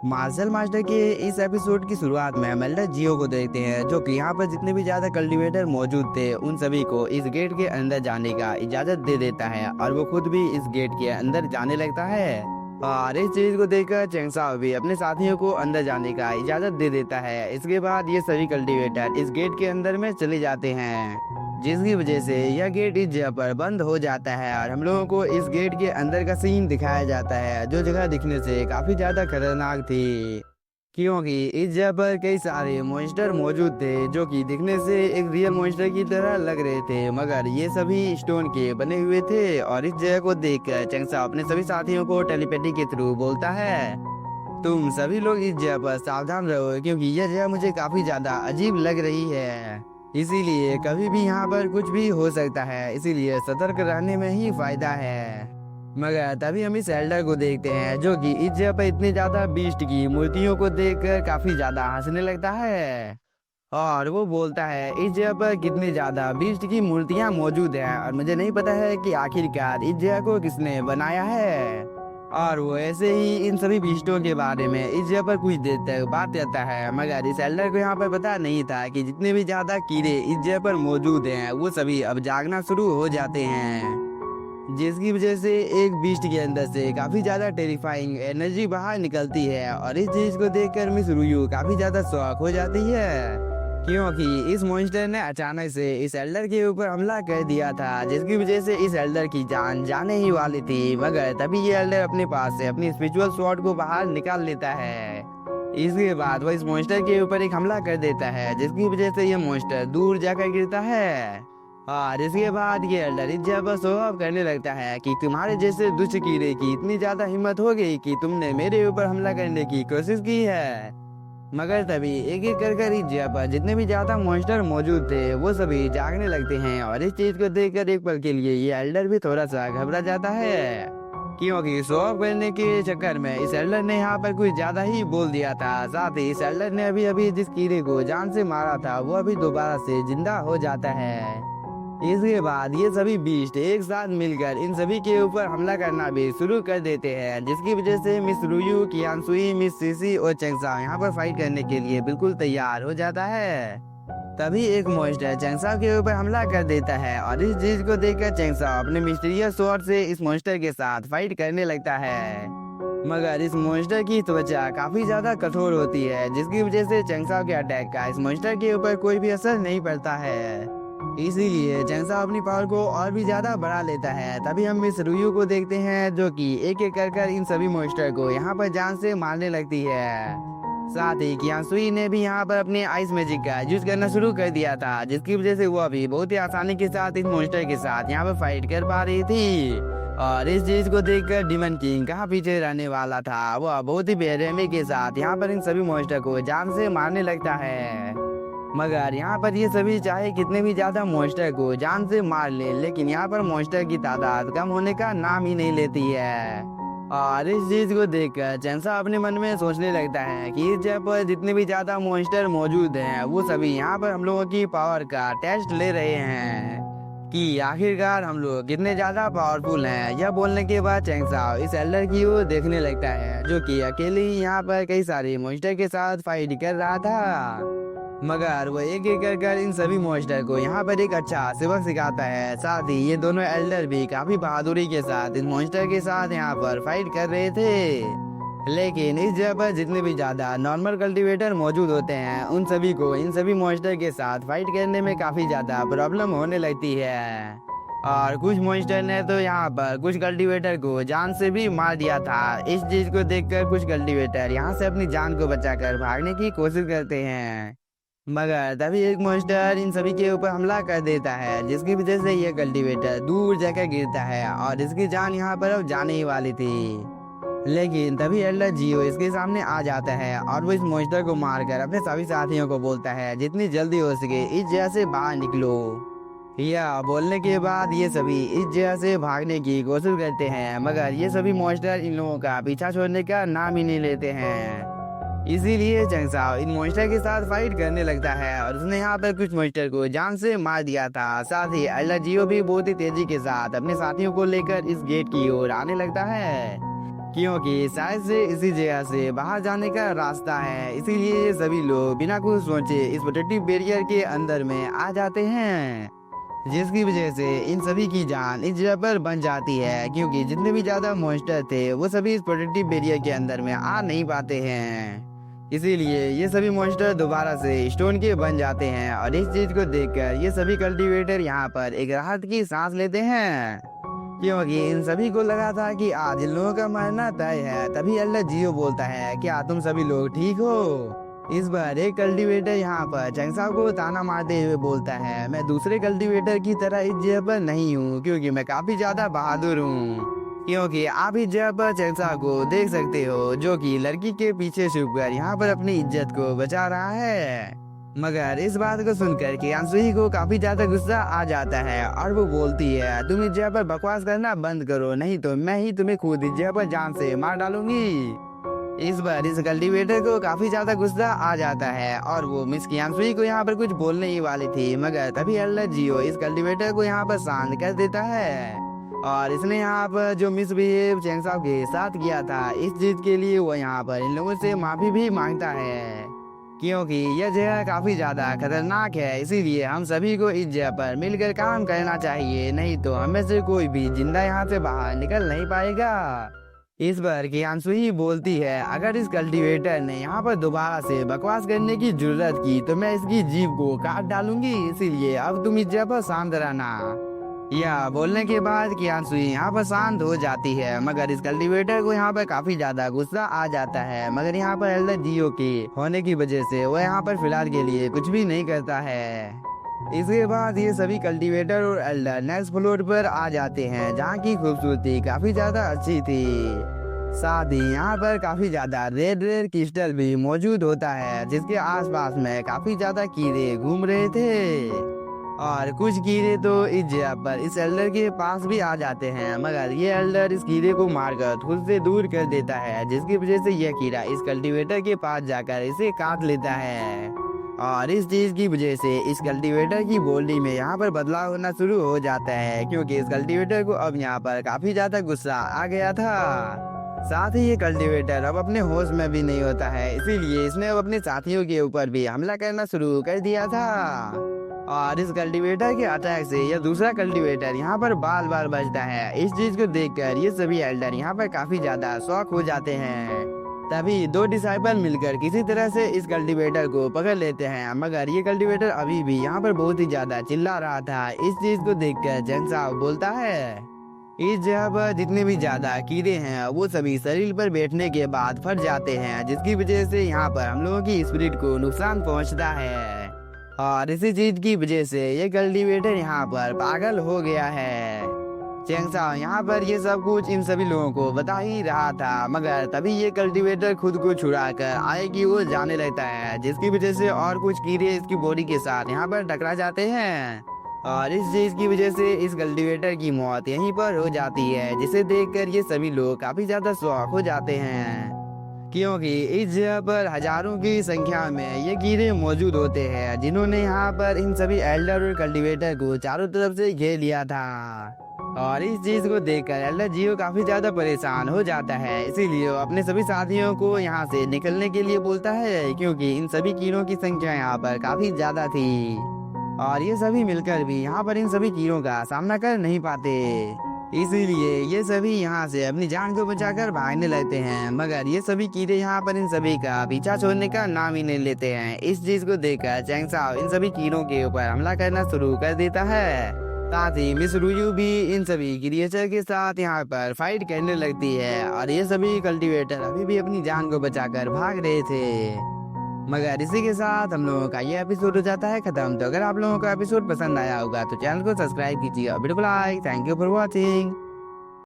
Martial master के इस episode की शुरुआत में हम एल्डर जियो को देखते हैं, जो कि यहाँ पर जितने भी ज्यादा कल्टीवेटर मौजूद थे उन सभी को इस गेट के अंदर जाने का इजाजत दे देता है और वो खुद भी इस गेट के अंदर जाने लगता है। और इस चीज को देखकर चेंगसाओ भी अपने साथियों को अंदर जाने का इजाजत दे देता है। इसके बाद ये सभी कल्टीवेटर इस गेट के अंदर में चले जाते हैं, जिसकी वजह से यह गेट इस जगह पर बंद हो जाता है और हम लोगों को इस गेट के अंदर का सीन दिखाया जाता है, जो जगह दिखने से काफी ज्यादा खतरनाक थी, क्योंकि इस जगह पर कई सारे मॉन्स्टर मौजूद थे जो कि दिखने से एक रियल मॉन्स्टर की तरह लग रहे थे, मगर ये सभी स्टोन के बने हुए थे। और इस जगह को देखकर चेंगसाओ अपने सभी साथियों को टेलीपैथी के थ्रू बोलता है, तुम सभी लोग इस जगह पर सावधान रहो, क्योंकि यह जगह मुझे काफी ज्यादा अजीब लग रही है, इसीलिए कभी भी यहाँ पर कुछ भी हो सकता है, इसीलिए सतर्क रहने में ही फायदा है। मगर तभी हम इस एल्डर को देखते हैं, जो कि इस जगह पर इतनी ज्यादा बीस्ट की मूर्तियों को देखकर काफी ज्यादा हंसने लगता है और वो बोलता है, इस जगह पर कितनी ज्यादा बीस्ट की मूर्तियां मौजूद हैं और मुझे नहीं पता है कि आखिरकार इस जगह को किसने बनाया है। और वो ऐसे ही इन सभी बीस्टों के बारे में इस जगह पर कुछ देर तक बात करता है, मगर इस एल्डर को यहाँ पर पता नहीं था कि जितने भी ज्यादा कीड़े इस जगह पर मौजूद हैं वो सभी अब जागना शुरू हो जाते हैं, जिसकी वजह से एक बीस्ट के अंदर से काफी ज्यादा टेरिफाइंग एनर्जी बाहर निकलती है। और इस चीज को देखकर मिस रुयू काफी ज्यादा शॉक हो जाती है, क्योंकि इस मॉन्स्टर ने अचानक से इस एल्डर के ऊपर हमला कर दिया था, जिसकी वजह से इस एल्डर की जान जाने ही वाली थी। मगर तभी ये एल्डर अपने पास से अपनी स्पिरिचुअल स्वॉर्ड को बाहर निकाल लेता है। इसके बाद वह इस मॉन्स्टर के ऊपर एक हमला कर देता है, जिसकी वजह से ये मॉन्स्टर दूर जाकर गिरता है। और इसके बाद ये एल्डर इस जगह पर शो ऑफ करने लगता है कि तुम्हारे जैसे दुष्ट कीड़े की इतनी ज्यादा हिम्मत हो गई कि तुमने मेरे ऊपर हमला करने की कोशिश की है। मगर तभी एक एक कर इस जगह पर जितने भी ज्यादा मॉन्स्टर मौजूद थे वो सभी जागने लगते हैं। और इस चीज को देखकर एक पल के लिए ये एल्डर भी थोड़ा सा घबरा जाता है, क्योंकि शो ऑफ करने के चक्कर में इस एल्डर ने यहाँ पर कुछ ज्यादा ही बोल दिया था। साथ ही इस एल्डर ने अभी अभी जिस कीड़े को जान से मारा था वो अभी दोबारा से जिंदा हो जाता है। इसके बाद ये सभी बीस्ट एक साथ मिलकर इन सभी के ऊपर हमला करना भी शुरू कर देते हैं, जिसकी वजह से मिस रुयू, कियानसुई, मिस सीसी और चेंगसाओ यहाँ पर फाइट करने के लिए बिल्कुल तैयार हो जाता है। तभी एक मॉन्स्टर चेंगसाओ के ऊपर हमला कर देता है और इस चीज को देखकर चेंगसाओ अपने मिस्टीरियस स्वॉर्ड से इस मॉन्स्टर के साथ फाइट करने लगता है। मगर इस मॉन्स्टर की त्वचा काफी ज्यादा कठोर होती है, जिसकी वजह से चेंगसाओ के अटैक का इस मॉन्स्टर के ऊपर कोई भी असर नहीं पड़ता है। इसीलिए चेंगसाओ अपनी पावर को और भी ज्यादा बढ़ा लेता है। तभी हम मिस रुयू को देखते हैं, जो कि एक एक कर इन सभी मॉन्स्टर को यहाँ पर जान से मारने लगती है। साथ ही कियानसुई ने भी यहाँ पर अपने आइस मैजिक का यूज करना शुरू कर दिया था, जिसकी वजह से वो अभी बहुत ही आसानी के साथ इस मॉन्स्टर के साथ यहाँ पर फाइट कर पा रही थी। और इस चीज को देखकर डिमन किंग कहाँ पीछे रहने वाला था, वह बहुत ही बेरहमी के साथ यहाँ पर इन सभी मॉन्स्टर को जान से मारने लगता है। मगर यहाँ पर ये सभी चाहे कितने भी ज्यादा मॉन्स्टर को जान से मार ले, लेकिन यहाँ पर मॉन्स्टर की तादाद कम होने का नाम ही नहीं लेती है। और इस चीज को देखकर चेंगसाओ अपने मन में सोचने लगता है कि इस जगह पर जितने भी ज्यादा मॉन्स्टर मौजूद हैं वो सभी यहाँ पर हम लोगों की पावर का टेस्ट ले रहे हैं कि आखिरकार हम लोग कितने ज्यादा पावरफुल हैं। यह बोलने के बाद चेंगसाओ इस एल्डर की ओर देखने लगता है, जो कि अकेले ही यहाँ पर कई सारे मॉन्स्टर के साथ फाइट कर रहा था। मगर वो एक एक कर इन सभी मॉन्स्टर को यहाँ पर एक अच्छा सबक सिखाता है। साथ ही ये दोनों एल्डर भी काफी बहादुरी के साथ इस मॉन्स्टर के साथ यहाँ पर फाइट कर रहे थे। लेकिन इस जगह पर जितने भी ज्यादा नॉर्मल कल्टीवेटर मौजूद होते हैं उन सभी को इन सभी मॉन्स्टर के साथ फाइट करने में काफी ज्यादा प्रॉब्लम होने लगती है। और कुछ मॉन्स्टर ने तो यहाँ पर कुछ कल्टीवेटर को जान से भी मार दिया था। इस चीज को देखकर कुछ कल्टीवेटर यहाँ से अपनी जान को बचाकर भागने की कोशिश करते हैं, मगर तभी एक मॉन्स्टर इन सभी के ऊपर हमला कर देता है, जिसकी वजह से ये कल्टीवेटर दूर जाकर गिरता है और इसकी जान यहाँ पर अब जाने ही वाली थी। लेकिन तभी एल्डर जियो इसके सामने आ जाता है और वो इस मॉन्स्टर को मारकर अपने सभी साथियों को बोलता है, जितनी जल्दी हो सके इस जगह से बाहर निकलो। यह बोलने के बाद ये सभी इस जगह से भागने की कोशिश करते हैं, मगर ये सभी मॉन्स्टर इन लोगों का पीछा छोड़ने का नाम ही नहीं लेते हैं। इसीलिए चेंगसाओ इन मॉन्स्टर के साथ फाइट करने लगता है और उसने यहाँ पर कुछ मॉन्स्टर को जान से मार दिया था। साथ ही एल्डर जियो भी बहुत ही तेजी के साथ अपने साथियों को लेकर इस गेट की ओर आने लगता है। क्योंकि शायद से इसी जगह से बाहर जाने का रास्ता है। इसीलिए ये सभी लोग बिना कुछ सोचे इस प्रोटेक्टिव बैरियर के अंदर में आ जाते हैं, जिसकी वजह से इन सभी की जान इस जगह पर बन जाती है। क्योंकि जितने भी ज्यादा मॉन्स्टर थे वो सभी इस प्रोटेक्टिव बैरियर के अंदर में आ नहीं पाते हैं। इसीलिए ये सभी मॉन्स्टर दोबारा से स्टोन के बन जाते हैं। और इस चीज को देखकर ये सभी कल्टीवेटर यहाँ पर एक राहत की सांस लेते हैं, क्योंकि इन सभी को लगा था कि आज इन लोगों का मरना तय है। तभी एल्डर जियो बोलता है, क्या तुम सभी लोग ठीक हो? इस बार एक कल्टीवेटर यहाँ पर चैंगसाओ को ताना मारते हुए बोलता है, मैं दूसरे कल्टीवेटर की तरह इस जगह पर नहीं हूँ, क्योंकि मैं काफी ज्यादा बहादुर हूँ। क्योंकि आप इस जगह पर चैंगसाओ को देख सकते हो, जो कि लड़की के पीछे छुपकर यहाँ पर अपनी इज्जत को बचा रहा है। मगर इस बात को सुनकर कियांसुई को काफी ज्यादा गुस्सा आ जाता है और वो बोलती है, तुम इस जगह पर बकवास करना बंद करो, नहीं तो मैं ही तुम्हें खुद इस जगह पर जान से मार डालूंगी। इस बार इस कल्टीवेटर को काफी ज्यादा गुस्सा आ जाता है और वो मिस कियांसुई को यहाँ पर कुछ बोलने ही वाली थी, मगर तभी एल्डर जियो इस कल्टीवेटर को यहाँ पर शांत कर देता है। और इसने यहाँ पर जो मिसबिहेव चैंगसाओ के साथ किया था, इस चीज के लिए वो यहाँ पर इन लोगों से माफी भी मांगता है, क्योंकि यह जगह काफी ज्यादा खतरनाक है। इसीलिए हम सभी को इस जगह पर मिलकर काम करना चाहिए, नहीं तो हमें से कोई भी जिंदा यहाँ से बाहर निकल नहीं पाएगा। इस बार कियांसुई बोलती है, अगर इस कल्टीवेटर ने यहाँ पर दोबारा से बकवास करने की जरूरत की तो मैं इसकी जीभ को काट डालूंगी। इसीलिए अब तुम इस जगह पर शांत रहना। यह बोलने के बाद कियांसुई यहाँ पर शांत हो जाती है, मगर इस कल्टीवेटर को यहाँ पर काफी ज्यादा गुस्सा आ जाता है। मगर यहाँ पर एल्डर जियो के होने की वजह से वो यहाँ पर फिलहाल के लिए कुछ भी नहीं करता है। इसके बाद ये सभी कल्टीवेटर और एल्डर नेक्स्ट फ्लोर पर आ जाते हैं, जहाँ की खूबसूरती काफी ज्यादा अच्छी थी। साथ ही यहाँ पर काफी ज्यादा रेड रेड क्रिस्टल भी मौजूद होता है, जिसके आसपास में काफी ज्यादा कीड़े घूम रहे थे। और कुछ कीड़े तो इस जगह पर इस एल्डर के पास भी आ जाते हैं, मगर ये एल्डर इस कीड़े को मारकर खुद से दूर कर देता है, जिसकी वजह से यह कीड़ा इस कल्टीवेटर के पास जाकर इसे काट लेता है। और इस चीज की वजह से इस कल्टीवेटर की बॉडी में यहाँ पर बदलाव होना शुरू हो जाता है, क्योंकि इस कल्टीवेटर को अब यहाँ पर काफी ज्यादा गुस्सा आ गया था। साथ ही ये कल्टीवेटर अब अपने होश में भी नहीं होता है, इसीलिए इसने अब अपने साथियों के ऊपर भी हमला करना शुरू कर दिया था। और इस कल्टीवेटर के अटैक से यह दूसरा कल्टीवेटर यहाँ पर बार बार बजता है। इस चीज को देखकर ये सभी एल्डर यहाँ पर काफी ज्यादा शॉक हो जाते हैं। तभी दो डिसाइपल मिलकर किसी तरह से इस कल्टीवेटर को पकड़ लेते हैं, मगर ये कल्टीवेटर अभी भी यहाँ पर बहुत ही ज्यादा चिल्ला रहा था। इस चीज को देखकर चैंगसाओ बोलता है, इस जगह पर जितने भी ज्यादा कीड़े हैं वो सभी शरीर पर बैठने के बाद फट जाते हैं, जिसकी वजह से यहाँ पर हम लोगों की स्पिरिट को नुकसान पहुँचता है। और इसी चीज की वजह से ये कल्टीवेटर यहाँ पर पागल हो गया है। चैंगसाओ यहाँ पर ये सब कुछ इन सभी लोगों को बता ही रहा था, मगर तभी ये कल्टीवेटर खुद को छुड़ाकर आगे की ओर जाने लगता है, जिसकी वजह से और कुछ कीड़े इसकी बॉडी के साथ यहाँ पर टकरा जाते हैं। और इस चीज की वजह से इस कल्टीवेटर की मौत यहीं पर हो जाती है, जिसे देखकर ये सभी लोग काफी ज्यादा शॉक हो जाते हैं, क्योंकि इस जगह पर हजारों की संख्या में ये कीड़े मौजूद होते हैं, जिन्होंने यहाँ पर इन सभी एल्डर और कल्टीवेटर को चारों तरफ से घेर लिया था। और इस चीज को देखकर एल्डर जियो काफी ज्यादा परेशान हो जाता है, इसीलिए वो अपने सभी साथियों को यहाँ से निकलने के लिए बोलता है, क्योंकि इन सभी कीड़ों की संख्या यहाँ पर काफी ज्यादा थी और ये सभी मिलकर भी यहाँ पर इन सभी कीड़ों का सामना कर नहीं पाते। इसीलिए ये सभी यहाँ से अपनी जान को बचाकर भागने लगते हैं, मगर ये सभी कीड़े यहाँ पर इन सभी का पीछा छोड़ने का नाम ही नहीं लेते हैं। इस चीज को देखकर चैंगसाओ इन सभी कीड़ों के ऊपर हमला करना शुरू कर देता है। साथ ही मिस रुयू भी इन सभी क्रिएचर के साथ यहाँ पर फाइट करने लगती है और ये सभी कल्टीवेटर अभी भी अपनी जान को बचाकर भाग रहे थे। मगर इसी के साथ हम लोगों का ये एपिसोड हो जाता है खत्म। तो अगर आप लोगों को एपिसोड पसंद आया होगा तो चैनल को सब्सक्राइब कीजिए और वीडियो को like. Thank you for watching.